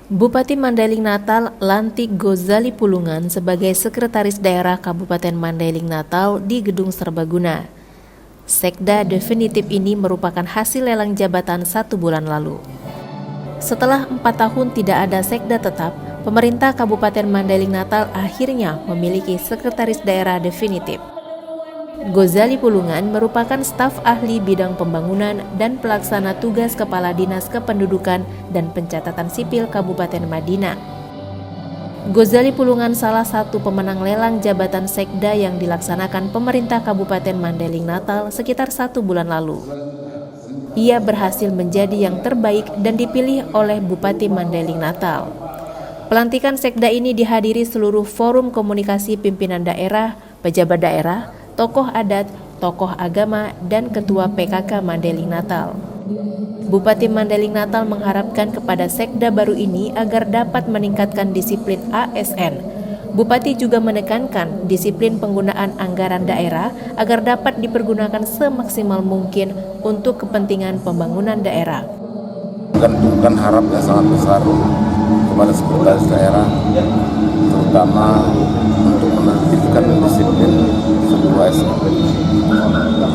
Bupati Mandailing Natal lantik Gozali Pulungan sebagai Sekretaris Daerah Kabupaten Mandailing Natal di Gedung Serbaguna. Sekda definitif ini merupakan hasil lelang jabatan 1 bulan lalu. Setelah 4 tahun tidak ada sekda tetap, pemerintah Kabupaten Mandailing Natal akhirnya memiliki Sekretaris Daerah definitif. Gozali Pulungan merupakan staf ahli bidang pembangunan dan pelaksana tugas Kepala Dinas Kependudukan dan Pencatatan Sipil Kabupaten Madinah. Gozali Pulungan salah satu pemenang lelang jabatan sekda yang dilaksanakan pemerintah Kabupaten Mandailing Natal sekitar 1 bulan lalu. Ia berhasil menjadi yang terbaik dan dipilih oleh Bupati Mandailing Natal. Pelantikan sekda ini dihadiri seluruh forum komunikasi pimpinan daerah, pejabat daerah, tokoh adat, tokoh agama, dan ketua PKK Mandailing Natal. Bupati Mandailing Natal mengharapkan kepada sekda baru ini agar dapat meningkatkan disiplin ASN. Bupati juga menekankan disiplin penggunaan anggaran daerah agar dapat dipergunakan semaksimal mungkin untuk kepentingan pembangunan daerah. Bukan harap yang sangat besar kepada sekretaris daerah, terutama untuk menertibkan disiplin sebuah ASN.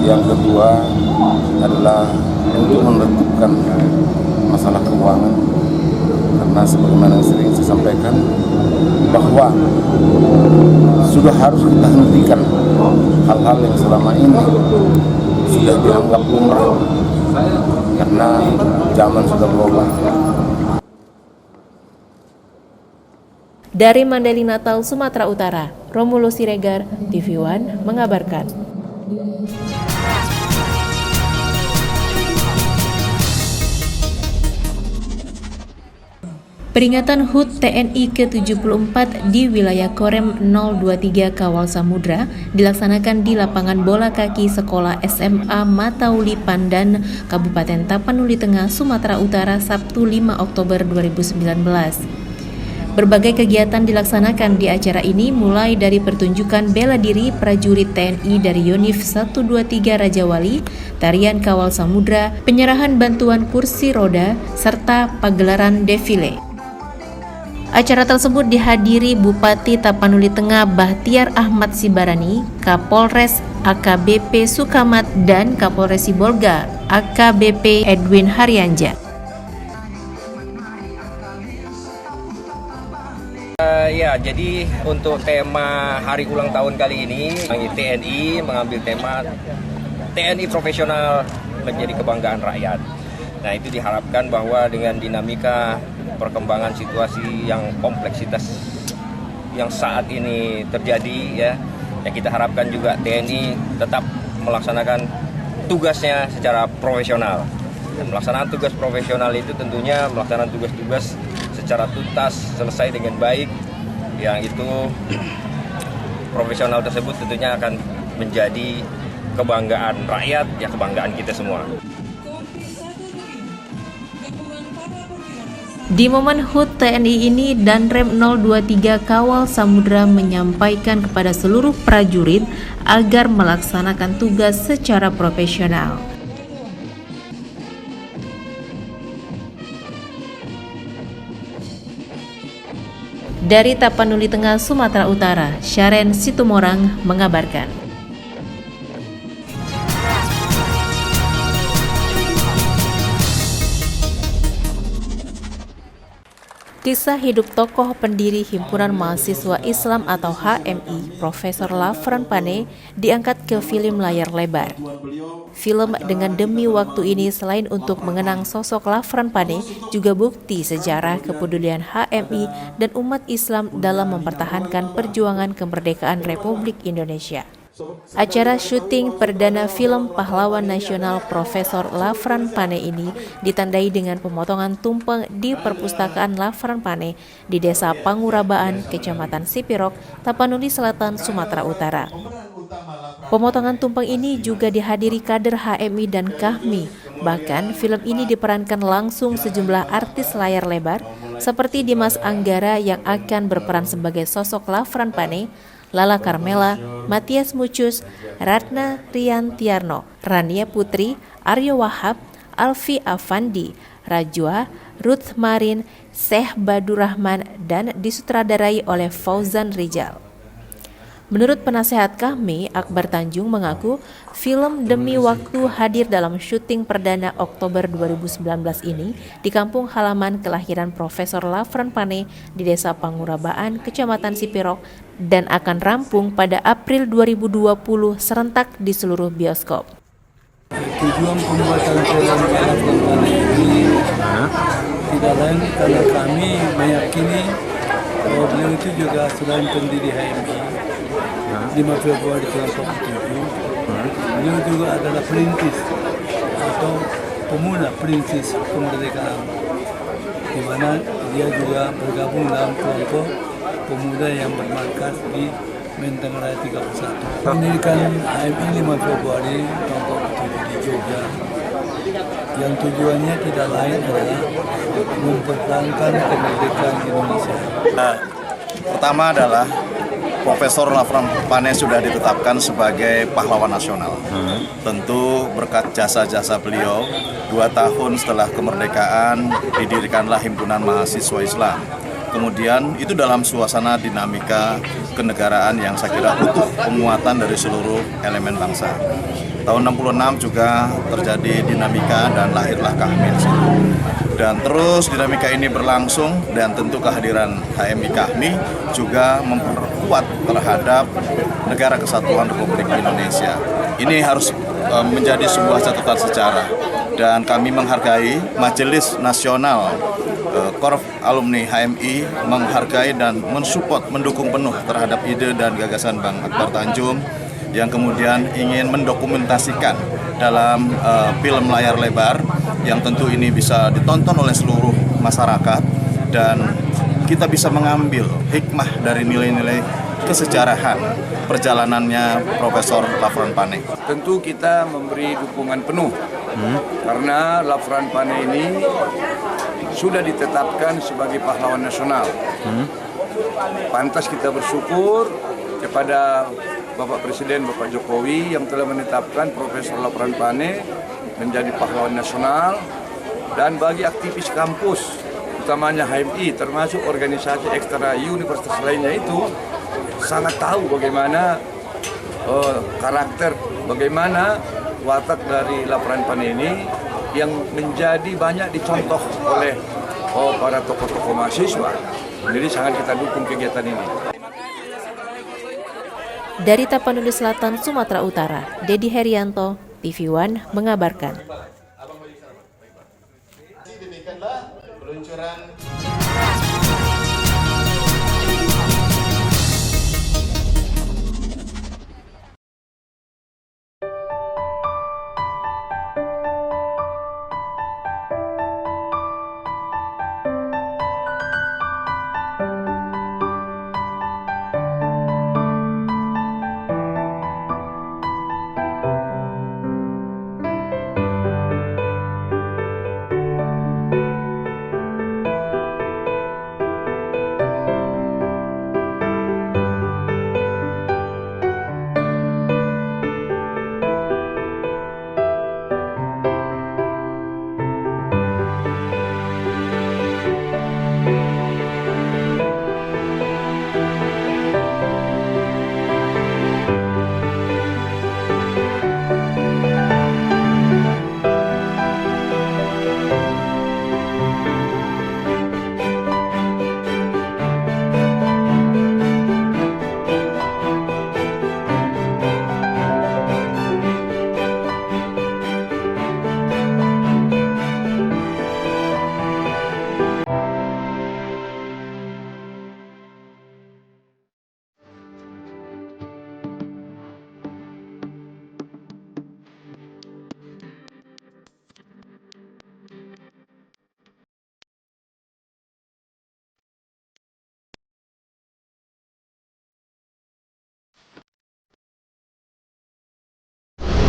Yang kedua adalah untuk menertibkan masalah keuangan, karena sebagaimana yang sering saya sampaikan bahwa sudah harus kita hentikan hal-hal yang selama ini sudah dianggap lumrah, karena zaman sudah berubah. Dari Mandailing Natal, Sumatera Utara, Romulo Siregar, TV One mengabarkan. Peringatan HUT TNI ke-74 di wilayah Korem 023 Kawal Samudra dilaksanakan di lapangan bola kaki Sekolah SMA Matauli Pandan, Kabupaten Tapanuli Tengah, Sumatera Utara, Sabtu 5 Oktober 2019. Berbagai kegiatan dilaksanakan di acara ini, mulai dari pertunjukan bela diri prajurit TNI dari Yonif 123 Raja Wali, tarian Kawal Samudra, penyerahan bantuan kursi roda, serta pagelaran defile. Acara tersebut dihadiri Bupati Tapanuli Tengah Bahtiar Ahmad Sibarani, Kapolres AKBP Sukamat, dan Kapolres Sibolga AKBP Edwin Haryanja. Ya, jadi untuk tema hari ulang tahun kali ini, TNI mengambil tema TNI profesional menjadi kebanggaan rakyat. Nah, itu diharapkan bahwa dengan dinamika perkembangan situasi yang kompleksitas yang saat ini terjadi, ya kita harapkan juga TNI tetap melaksanakan tugasnya secara profesional. Dan melaksanakan tugas profesional itu tentunya melaksanakan tugas-tugas secara tuntas, selesai dengan baik, yang itu profesional tersebut tentunya akan menjadi kebanggaan rakyat, ya kebanggaan kita semua. Di momen HUT TNI ini, Danrem 023 Kawal Samudra menyampaikan kepada seluruh prajurit agar melaksanakan tugas secara profesional. Dari Tapanuli Tengah, Sumatera Utara, Syaren Situmorang mengabarkan. Kisah hidup tokoh pendiri Himpunan Mahasiswa Islam atau HMI, Profesor Lafran Pane, diangkat ke film layar lebar. Film dengan Demi Waktu ini selain untuk mengenang sosok Lafran Pane, juga bukti sejarah kepedulian HMI dan umat Islam dalam mempertahankan perjuangan kemerdekaan Republik Indonesia. Acara syuting perdana film pahlawan nasional Profesor Lafran Pane ini ditandai dengan pemotongan tumpeng di Perpustakaan Lafran Pane di Desa Pangurabaan, Kecamatan Sipirok, Tapanuli Selatan, Sumatera Utara. Pemotongan tumpeng ini juga dihadiri kader HMI dan KAHMI. Bahkan film ini diperankan langsung sejumlah artis layar lebar seperti Dimas Anggara yang akan berperan sebagai sosok Lafran Pane, Lala Carmela, Matias Mucus, Ratna Riantiarno, Rania Putri, Aryo Wahab, Alfi Afandi, Rajwa, Ruth Marin, Syekh Badur Rahman, dan disutradarai oleh Fauzan Rizal. Menurut penasehat kami, Akbar Tanjung mengaku film Demi Waktu hadir dalam syuting perdana Oktober 2019 ini di kampung halaman kelahiran Profesor Lafran Pane di Desa Pangurabaan, Kecamatan Sipirok, dan akan rampung pada April 2020 serentak di seluruh bioskop. Tujuan pembuatan film Lafran Pane ini tidak lain karena kami meyakini bahwa beliau itu juga selain pendiri HMI 5 Februari 1947, beliau juga adalah perintis atau pemuda perintis kemerdekaan, di mana dia juga bergabung dalam kelompok pemuda yang bermarkas di Menteng Raya 31. Mendirikan HMI 5 Februari 1947 di Jogja, yang tujuannya tidak lain adalah mempertahankan kemerdekaan Indonesia. Pertama adalah Profesor Lafran Pane sudah ditetapkan sebagai pahlawan nasional. Tentu berkat jasa-jasa beliau, 2 tahun setelah kemerdekaan didirikanlah Himpunan Mahasiswa Islam. Kemudian itu dalam suasana dinamika kenegaraan yang saya kira butuh penguatan dari seluruh elemen bangsa. Tahun 66 juga terjadi dinamika dan lahirlah KAHMI. Dan terus dinamika ini berlangsung dan tentu kehadiran HMI KAHMI juga memperkuat terhadap Negara Kesatuan Republik Indonesia. Ini harus menjadi sebuah catatan sejarah dan kami menghargai Majelis Nasional Korps Alumni HMI menghargai dan mensupport, mendukung penuh terhadap ide dan gagasan Bang Akbar Tanjung yang kemudian ingin mendokumentasikan dalam film layar lebar yang tentu ini bisa ditonton oleh seluruh masyarakat dan kita bisa mengambil hikmah dari nilai-nilai kesejarahan perjalanannya Profesor Lafran Pane. Tentu kita memberi dukungan penuh karena Lafran Pane ini sudah ditetapkan sebagai pahlawan nasional. Pantas kita bersyukur kepada Bapak Presiden Bapak Jokowi yang telah menetapkan Profesor Lafran Pane menjadi pahlawan nasional, dan bagi aktivis kampus utamanya HMI termasuk organisasi ekstra universitas lainnya itu sangat tahu bagaimana karakter, bagaimana watak dari Lafran Pane ini yang menjadi banyak dicontoh oleh para tokoh-tokoh mahasiswa. Jadi sangat kita dukung kegiatan ini. Dari Tapanuli Selatan, Sumatera Utara, Dedi Herianto, TV One mengabarkan. Demikianlah peluncuran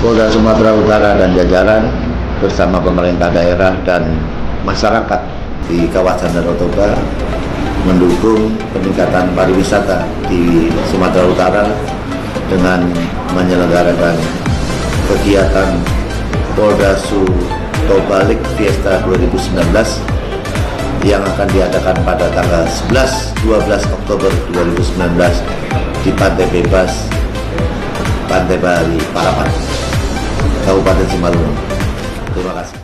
Polda Sumatera Utara dan jajaran bersama pemerintah daerah dan masyarakat di kawasan Danau Toba mendukung peningkatan pariwisata di Sumatera Utara dengan menyelenggarakan kegiatan Polda Su atau Balik Fiesta 2019 yang akan diadakan pada tanggal 11-12 Oktober 2019 di Pantai Bebas Pantai Bali Parapat, Kabupaten Simalungun. Terima kasih.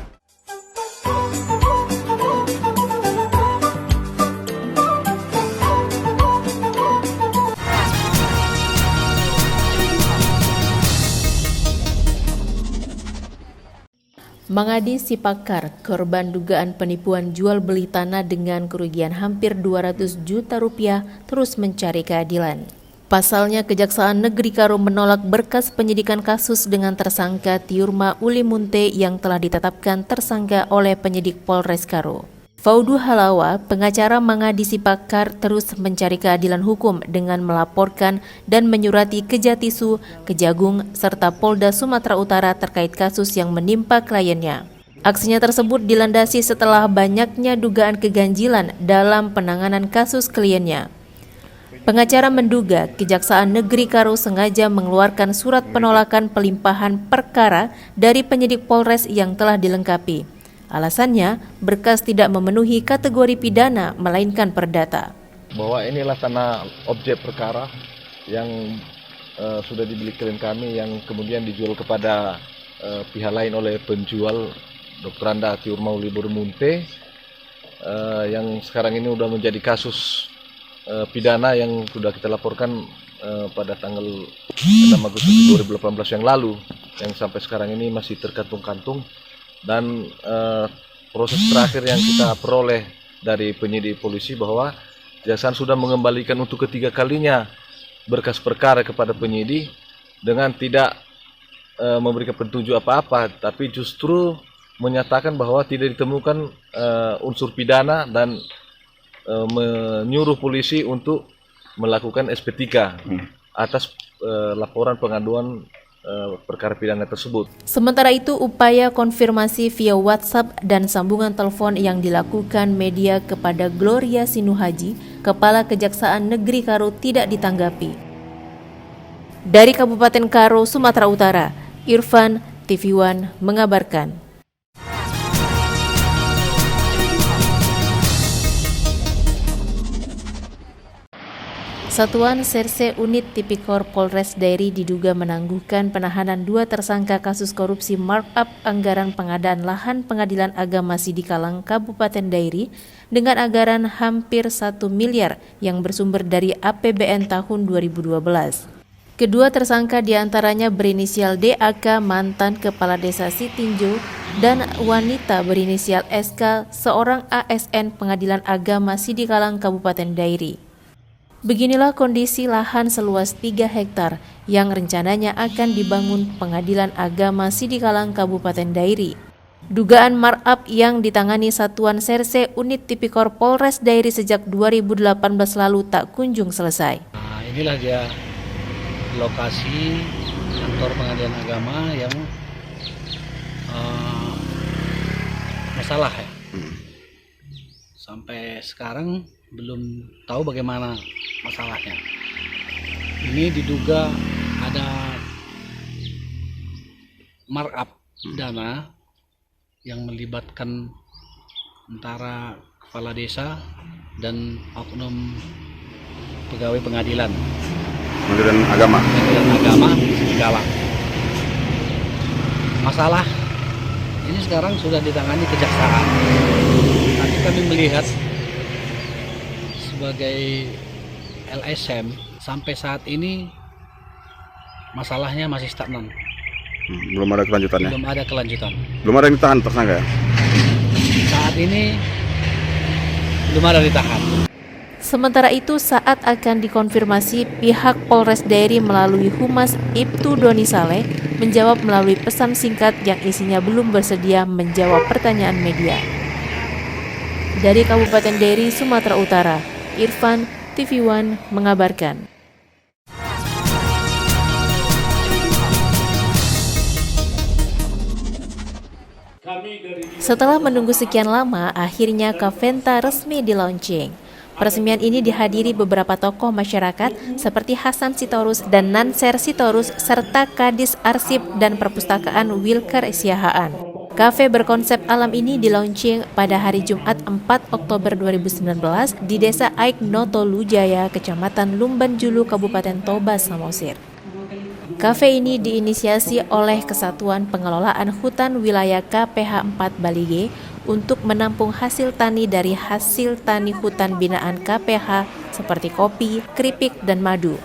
Mangadi Sipakar, korban dugaan penipuan jual beli tanah dengan kerugian hampir 200 juta rupiah, terus mencari keadilan. Pasalnya, Kejaksaan Negeri Karo menolak berkas penyidikan kasus dengan tersangka Tiurma Uli Munte yang telah ditetapkan tersangka oleh penyidik Polres Karo. Faudu Halawa, pengacara Mangadi Sipakar, terus mencari keadilan hukum dengan melaporkan dan menyurati Kejatisu, Kejagung, serta Polda Sumatera Utara terkait kasus yang menimpa kliennya. Aksinya tersebut dilandasi setelah banyaknya dugaan keganjilan dalam penanganan kasus kliennya. Pengacara menduga Kejaksaan Negeri Karo sengaja mengeluarkan surat penolakan pelimpahan perkara dari penyidik Polres yang telah dilengkapi. Alasannya, berkas tidak memenuhi kategori pidana, melainkan perdata. Bahwa inilah tanah objek perkara yang sudah dibeli klien kami yang kemudian dijual kepada pihak lain oleh penjual Dr. Anda Tiurma Uli Munte yang sekarang ini sudah menjadi kasus pidana yang sudah kita laporkan pada tanggal 6 Agustus 2018 yang lalu, yang sampai sekarang ini masih terkantung-kantung. Dan proses terakhir yang kita peroleh dari penyidik polisi bahwa Kejaksaan sudah mengembalikan untuk ketiga kalinya berkas perkara kepada penyidik dengan tidak memberikan petunjuk apa-apa, tapi justru menyatakan bahwa tidak ditemukan unsur pidana dan menyuruh polisi untuk melakukan SP3 atas laporan pengaduan perkara pidana tersebut. Sementara itu, upaya konfirmasi via WhatsApp dan sambungan telepon yang dilakukan media kepada Gloria Sinuhaji, Kepala Kejaksaan Negeri Karo, tidak ditanggapi. Dari Kabupaten Karo, Sumatera Utara, Irfan, TV One mengabarkan. Satuan Serse Unit Tipikor Polres Dairi diduga menangguhkan penahanan 2 tersangka kasus korupsi markup anggaran pengadaan lahan Pengadilan Agama Sidikalang Kabupaten Dairi dengan anggaran hampir 1 miliar yang bersumber dari APBN tahun 2012. Kedua tersangka diantaranya berinisial DAK, mantan Kepala Desa Sitinjo, dan wanita berinisial SK, seorang ASN Pengadilan Agama Sidikalang Kabupaten Dairi. Beginilah kondisi lahan seluas 3 hektar yang rencananya akan dibangun Pengadilan Agama Sidikalang Kabupaten Dairi. Dugaan markup yang ditangani Satuan Serse Unit Tipikor Polres Dairi sejak 2018 lalu tak kunjung selesai. Nah, inilah dia lokasi kantor Pengadilan Agama yang masalah ya. Sampai sekarang belum tahu bagaimana masalahnya. Ini diduga ada markup dana yang melibatkan antara kepala desa dan oknum pegawai pengadilan agama Sidikalang. Masalah ini sekarang sudah ditangani Kejaksaan, tapi kami melihat sebagai LSM sampai saat ini masalahnya masih stagnan. Belum ada kelanjutannya? Belum ada kelanjutan. Belum ada yang ditahan tersangka ya? Saat ini belum ada ditahan. Sementara itu, saat akan dikonfirmasi, pihak Polres Dairi melalui Humas Ibtu Doni Saleh menjawab melalui pesan singkat yang isinya belum bersedia menjawab pertanyaan media. Dari Kabupaten Dairi, Sumatera Utara, Irfan, TV One mengabarkan. Setelah menunggu sekian lama, akhirnya Kaventa resmi di-launching. Peresmian ini dihadiri beberapa tokoh masyarakat seperti Hasan Sitorus dan Nanser Sitorus serta Kadis Arsip dan Perpustakaan Wilker Siahaan. Kafe berkonsep alam ini dilaunching pada hari Jumat 4 Oktober 2019 di Desa Aik Notolu Jaya, Kecamatan Lumban Julu, Kabupaten Toba, Samosir. Kafe ini diinisiasi oleh Kesatuan Pengelolaan Hutan Wilayah KPH 4 Balige untuk menampung hasil tani dari hasil tani hutan binaan KPH seperti kopi, keripik, dan madu.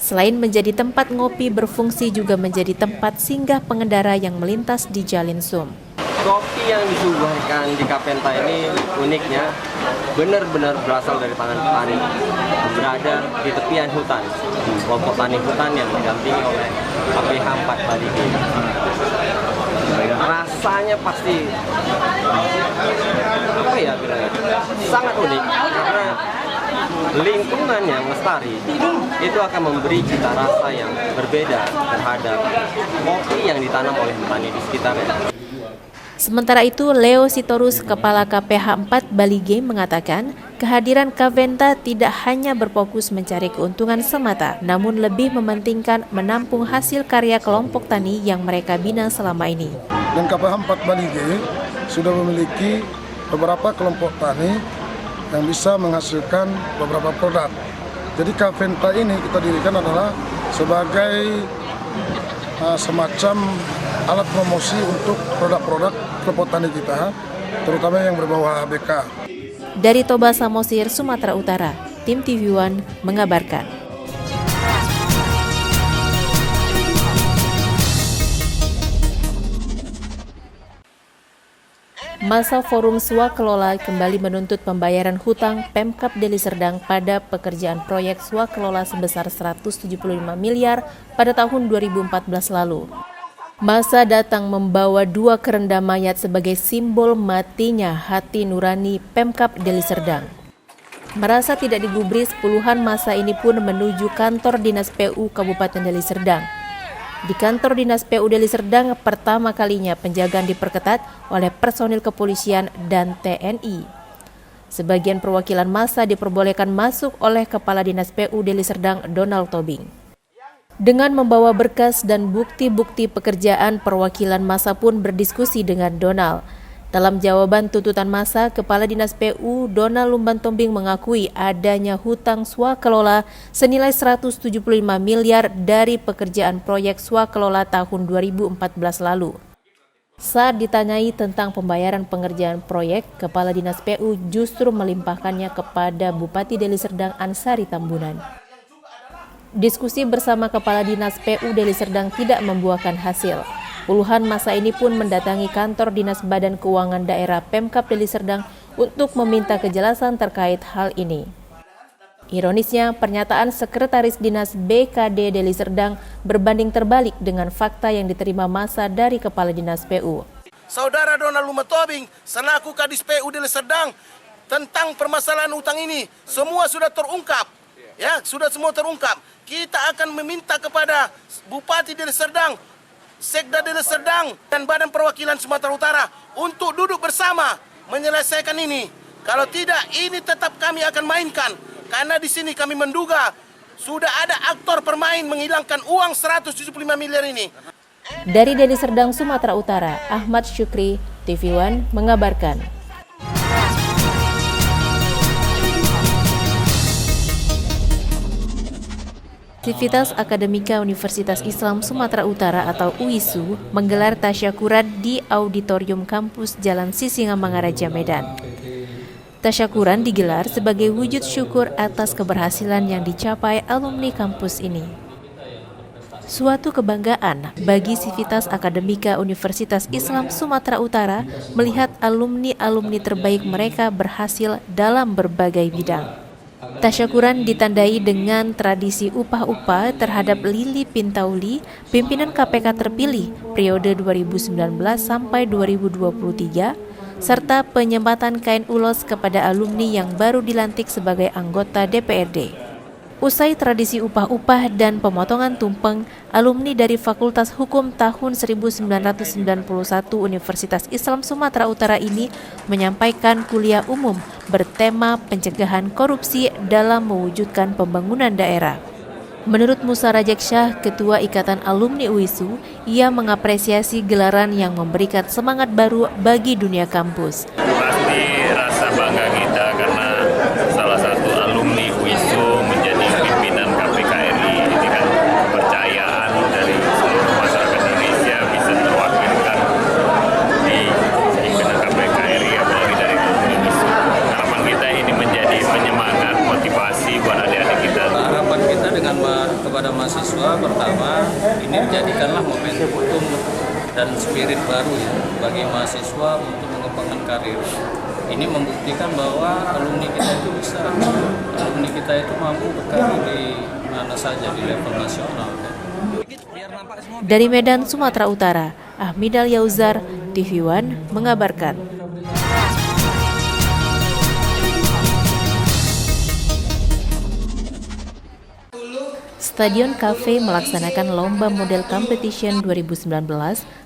Selain menjadi tempat ngopi, berfungsi juga menjadi tempat singgah pengendara yang melintas di Jalin Sum. Kopi yang disuguhkan di Kapenta ini uniknya benar-benar berasal dari tangan petani, berada di tepian hutan, kelompok tani hutan yang didampingi oleh KPH 4 Balige. Rasanya pasti sangat unik karena lingkungannya lestari, itu akan memberi cita rasa yang berbeda terhadap kopi yang ditanam oleh petani di sekitarnya. Sementara itu, Leo Sitorus, Kepala KPH 4 Balige mengatakan, kehadiran Kaventa tidak hanya berfokus mencari keuntungan semata, namun lebih mementingkan menampung hasil karya kelompok tani yang mereka bina selama ini. Dan KPH 4 Balige sudah memiliki beberapa kelompok tani yang bisa menghasilkan beberapa produk. Jadi Kaventa ini kita dirikan adalah sebagai semacam alat promosi untuk produk-produk kelompok tani kita, terutama yang berbau HBK. Dari Toba, Samosir, Sumatera Utara, tim TV One mengabarkan. Masa Forum Swakelola kembali menuntut pembayaran hutang Pemkab Deli Serdang pada pekerjaan proyek swakelola sebesar 175 miliar pada tahun 2014 lalu. Masa datang membawa 2 kerenda mayat sebagai simbol matinya hati nurani Pemkab Deli Serdang. Merasa tidak digubris, puluhan masa ini pun menuju kantor Dinas PU Kabupaten Deli Serdang. Di kantor Dinas PU Deli Serdang pertama kalinya penjagaan diperketat oleh personil kepolisian dan TNI. Sebagian perwakilan massa diperbolehkan masuk oleh Kepala Dinas PU Deli Serdang Donald Tobing. Dengan membawa berkas dan bukti-bukti pekerjaan, perwakilan massa pun berdiskusi dengan Donald. Dalam jawaban tuntutan massa, Kepala Dinas PU Donald Lumban Tombing mengakui adanya hutang swakelola senilai 175 miliar dari pekerjaan proyek swakelola tahun 2014 lalu. Saat ditanyai tentang pembayaran pengerjaan proyek, Kepala Dinas PU justru melimpahkannya kepada Bupati Deli Serdang Ansari Tambunan. Diskusi bersama Kepala Dinas PU Deli Serdang tidak membuahkan hasil. Puluhan massa ini pun mendatangi kantor Dinas Badan Keuangan Daerah Pemkab Deli Serdang untuk meminta kejelasan terkait hal ini. Ironisnya, pernyataan Sekretaris Dinas BKD Deli Serdang berbanding terbalik dengan fakta yang diterima massa dari Kepala Dinas PU. Saudara Donald Lumban Tombing selaku Kadis PU Deli Serdang tentang permasalahan utang ini semua sudah terungkap. Ya, sudah semua terungkap. Kita akan meminta kepada Bupati Deli Serdang, Sekda Deli Serdang dan Badan Perwakilan Sumatera Utara untuk duduk bersama menyelesaikan ini. Kalau tidak, ini tetap kami akan mainkan. Karena di sini kami menduga sudah ada aktor permain menghilangkan uang 175 miliar ini. Dari Deli Serdang, Sumatera Utara, Ahmad Syukri, TV One mengabarkan. Sivitas Akademika Universitas Islam Sumatera Utara atau UISU menggelar tasyakuran di Auditorium Kampus Jalan Sisingamangaraja, Medan. Tasyakuran digelar sebagai wujud syukur atas keberhasilan yang dicapai alumni kampus ini. Suatu kebanggaan bagi Sivitas Akademika Universitas Islam Sumatera Utara melihat alumni-alumni terbaik mereka berhasil dalam berbagai bidang. Tasyakuran ditandai dengan tradisi upah-upah terhadap Lili Pintauli, pimpinan KPK terpilih periode 2019 sampai 2023, serta penyempatan kain ulos kepada alumni yang baru dilantik sebagai anggota DPRD. Usai tradisi upah-upah dan pemotongan tumpeng, alumni dari Fakultas Hukum tahun 1991 Universitas Islam Sumatera Utara ini menyampaikan kuliah umum bertema pencegahan korupsi dalam mewujudkan pembangunan daerah. Menurut Musa Rajeksyah, Ketua Ikatan Alumni UISU, ia mengapresiasi gelaran yang memberikan semangat baru bagi dunia kampus. Pasti rasa bangga kita karena salah satu alumni UISU menjadi pimpinan KPKRI. Ini kan kepercayaan dari seluruh masyarakat Indonesia bisa terwakilkan di pimpinan KPKRI, apalagi dari UISU. Harapan kita ini menjadi penyemangat, motivasi buat adik-adik kita. Harapan kita kepada mahasiswa pertama, ini dijadikanlah momentum dan spirit baru ya bagi mahasiswa untuk mengembangkan karir. Ini membuktikan bahwa alumni kita itu bisa, alumni kita itu mampu berkarir di mana saja di level nasional. Dari Medan, Sumatera Utara, Ahmidal Yauzar, TV One mengabarkan. Stadion Cafe melaksanakan Lomba Model Competition 2019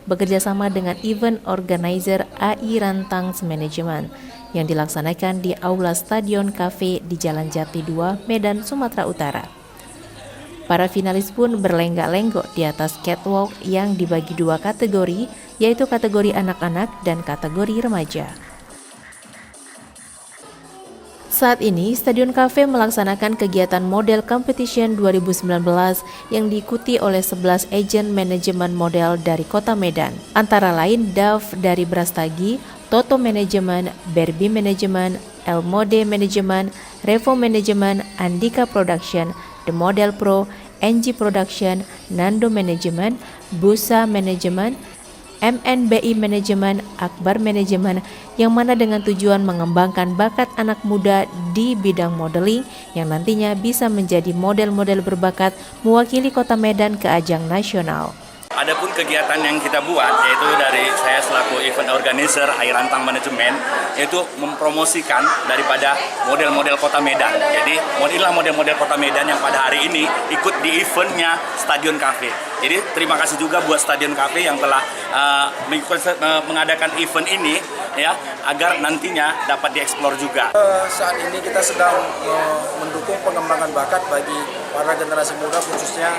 bekerjasama dengan event organizer AI Rantangs Management yang dilaksanakan di Aula Stadion Cafe di Jalan Jati 2, Medan, Sumatera Utara. Para finalis pun berlenggak-lenggok di atas catwalk yang dibagi dua kategori, yaitu kategori anak-anak dan kategori remaja. Saat ini, Stadion Cafe melaksanakan kegiatan Model Competition 2019 yang diikuti oleh 11 agen manajemen model dari Kota Medan, antara lain Dav dari Brastagi, Toto Manajemen, Berbi Manajemen, El Mode Manajemen, Revo Manajemen, Andika Production, The Model Pro, NG Production, Nando Manajemen, Busa Manajemen, MNBI Manajemen, Akbar Manajemen, yang mana dengan tujuan mengembangkan bakat anak muda di bidang modeling yang nantinya bisa menjadi model-model berbakat mewakili Kota Medan ke ajang nasional. Adapun kegiatan yang kita buat, yaitu dari saya selaku event organizer AI Rantang Manajemen, yaitu mempromosikan daripada model-model Kota Medan. Jadi inilah model-model Kota Medan yang pada hari ini ikut di eventnya Stadion Cafe. Jadi terima kasih juga buat Stadion Cafe yang telah mengadakan event ini, ya, agar nantinya dapat dieksplor juga. Saat ini kita sedang mendukung pengembangan bakat bagi para generasi muda, khususnya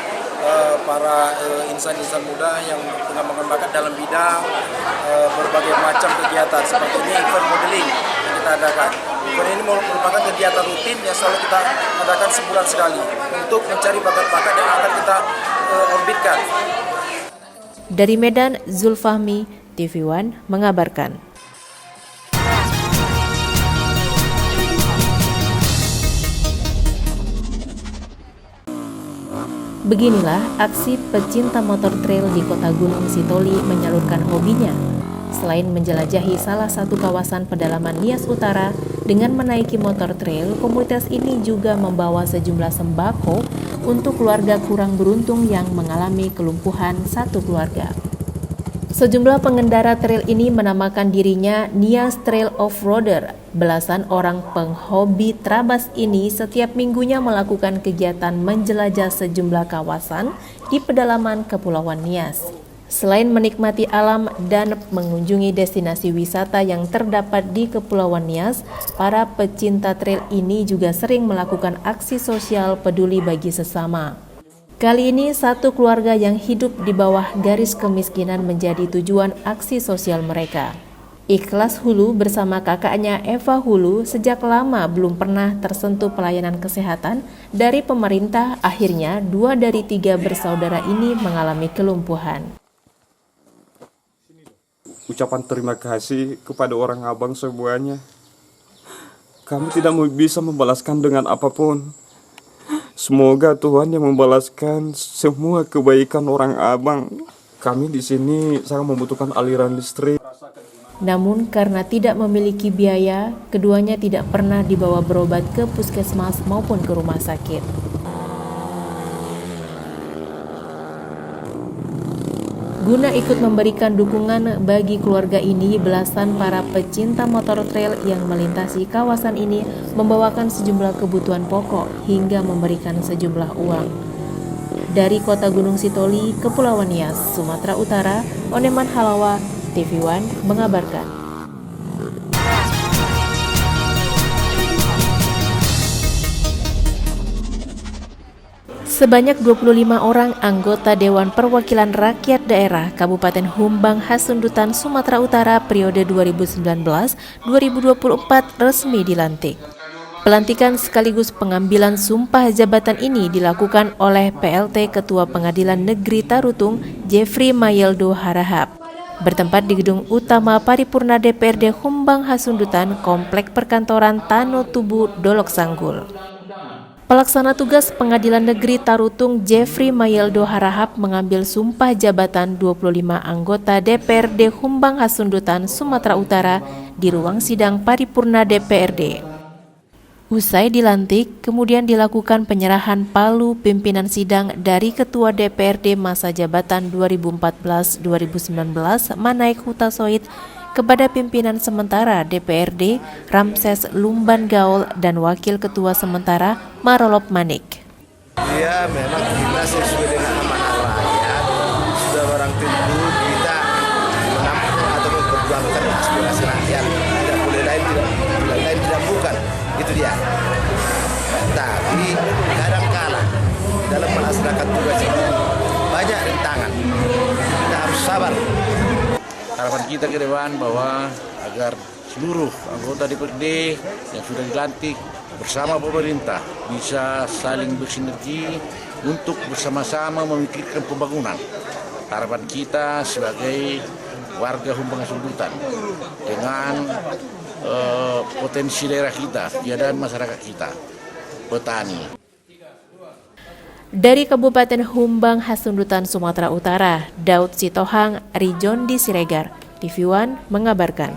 para insan-insan muda yang tengah mengembangkan dalam bidang berbagai macam kegiatan seperti ini event modeling yang kita adakan. Event ini merupakan kegiatan rutin yang selalu kita adakan sebulan sekali untuk mencari bakat-bakat yang akan kita orbitkan. Dari Medan, Zulfahmi, TV One mengabarkan. Beginilah aksi pecinta motor trail di Kota Gunung Sitoli menyalurkan hobinya. Selain menjelajahi salah satu kawasan pedalaman Nias Utara dengan menaiki motor trail, komunitas ini juga membawa sejumlah sembako untuk keluarga kurang beruntung yang mengalami kelumpuhan satu keluarga. Sejumlah pengendara trail ini menamakan dirinya Nias Trail Off-Roader. Belasan orang penghobi trabas ini setiap minggunya melakukan kegiatan menjelajah sejumlah kawasan di pedalaman Kepulauan Nias. Selain menikmati alam dan mengunjungi destinasi wisata yang terdapat di Kepulauan Nias, para pecinta trail ini juga sering melakukan aksi sosial peduli bagi sesama. Kali ini, satu keluarga yang hidup di bawah garis kemiskinan menjadi tujuan aksi sosial mereka. Ikhlas Hulu bersama kakaknya Eva Hulu sejak lama belum pernah tersentuh pelayanan kesehatan dari pemerintah. Akhirnya, 2 dari 3 bersaudara ini mengalami kelumpuhan. Ucapan terima kasih kepada orang abang semuanya. Kami tidak bisa membalaskan dengan apapun. Semoga Tuhan yang membalaskan semua kebaikan orang abang. Kami di sini sangat membutuhkan aliran listrik. Namun karena tidak memiliki biaya, keduanya tidak pernah dibawa berobat ke puskesmas maupun ke rumah sakit. Guna ikut memberikan dukungan bagi keluarga ini, belasan para pecinta motor trail yang melintasi kawasan ini membawakan sejumlah kebutuhan pokok hingga memberikan sejumlah uang. Dari Kota Gunung Sitoli, Kepulauan Nias, Sumatera Utara, Oneman Halawa, TV One mengabarkan. Sebanyak 25 orang anggota Dewan Perwakilan Rakyat Daerah Kabupaten Humbang Hasundutan, Sumatera Utara periode 2019-2024 resmi dilantik. Pelantikan sekaligus pengambilan sumpah jabatan ini dilakukan oleh PLT Ketua Pengadilan Negeri Tarutung, Jeffrey Mayeldo Harahap, bertempat di Gedung Utama Paripurna DPRD Humbang Hasundutan, Komplek Perkantoran Tano Tubu, Dolok Sanggul. Pelaksana tugas Pengadilan Negeri Tarutung Jeffrey Mayeldo Harahap mengambil sumpah jabatan 25 anggota DPRD Humbang Hasundutan, Sumatera Utara di ruang sidang paripurna DPRD. Usai dilantik, kemudian dilakukan penyerahan palu pimpinan sidang dari Ketua DPRD masa jabatan 2014-2019 Manaik Hutasoid kepada pimpinan sementara DPRD Ramses Lumban Gaul dan Wakil Ketua Sementara Marolop Manik. Ya, memang kita sesuai dengan amanah rakyat, sudah barang tentu kita menampung atau memperjuangkan aspirasi rakyat. Tidak boleh lain tidak bukan, itu dia. Tapi kadang-kala dalam melaksanakan tugas ini banyak rintangan. Kita harus sabar. Harapan kita ke depan bahwa agar seluruh anggota DPRD yang sudah dilantik bersama pemerintah bisa saling bersinergi untuk bersama-sama memikirkan pembangunan. Harapan kita sebagai warga Humbang Hasundutan dengan potensi daerah kita, keadaan masyarakat kita, petani. Dari Kabupaten Humbang Hasundutan, Sumatera Utara, Daud Sitohang, Rijondi Siregar, TV One mengabarkan.